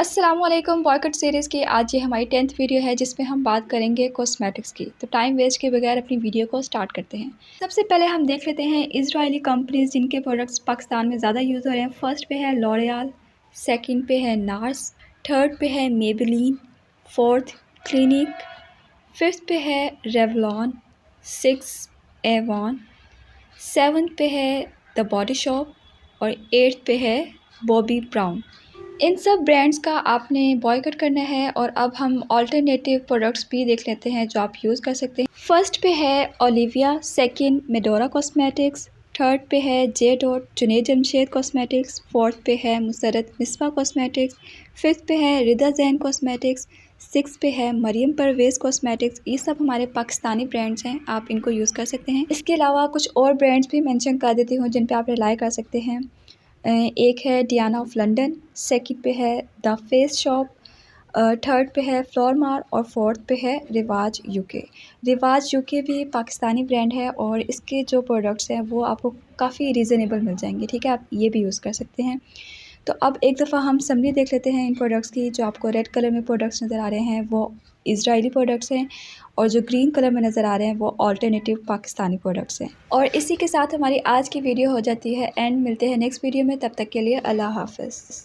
अस्सलामुअलैकुम boy cut series की आज ये हमारी 10th वीडियो है जिसमें हम बात करेंगे कॉस्मेटिक्स की। तो टाइम वेस्ट के बगैर अपनी वीडियो को स्टार्ट करते हैं। सबसे पहले हम देख लेते हैं इजरायली कंपनीज जिनके प्रोडक्ट्स पाकिस्तान में ज़्यादा यूज़ हो रहे हैं। फर्स्ट पे है लॉरियल, सेकंड पे है नार्स, थर्ड पे है मेबेलिन, फोर्थ क्लिनिक, फिफ्थ पे है रेवलॉन, सिक्स एवॉन, सेवन्थ पे है द बॉडी शॉप और एट्थ पे है बॉबी ब्राउन। इन सब ब्रांड्स का आपने बॉयकट करना है। और अब हम ऑल्टरनेटिव प्रोडक्ट्स भी देख लेते हैं जो आप यूज़ कर सकते हैं। फर्स्ट पे है ओलिविया, सेकंड मेडोरा कॉस्मेटिक्स, थर्ड पे है J dot Junaid Jamshed cosmetics, fourth पे है मुसरत मिसबा कॉस्मेटिक्स, फिफ्थ पे है रिदा जैन कॉस्मेटिक्स, सिक्स पे है मरियम परवेज़ कॉस्मेटिक्स। ये सब हमारे पाकिस्तानी ब्रांड्स हैं, आप इनको यूज़ कर सकते हैं। इसके अलावा कुछ और ब्रांड्स भी मेंशन कर देती हूँ जिन पे आप रिलाई कर सकते हैं। एक है डियाना ऑफ लंदन, सेकंड पे है द फेस शॉप, थर्ड पे है फ्लोरमार और फोर्थ पे है रिवाज यूके। रिवाज यूके भी पाकिस्तानी ब्रांड है और इसके जो प्रोडक्ट्स हैं वो आपको काफ़ी रीज़नेबल मिल जाएंगे। ठीक है, आप ये भी यूज़ कर सकते हैं। तो अब एक दफ़ा हम समरी देख लेते हैं इन प्रोडक्ट्स की। जो आपको रेड कलर में प्रोडक्ट्स नज़र आ रहे हैं वो इजरायली प्रोडक्ट्स हैं और जो ग्रीन कलर में नज़र आ रहे हैं वो ऑल्टरनेटिव पाकिस्तानी प्रोडक्ट्स हैं। और इसी के साथ हमारी आज की वीडियो हो जाती है एंड। मिलते हैं नेक्स्ट वीडियो में, तब तक के लिए अल्लाह हाफ़िज़।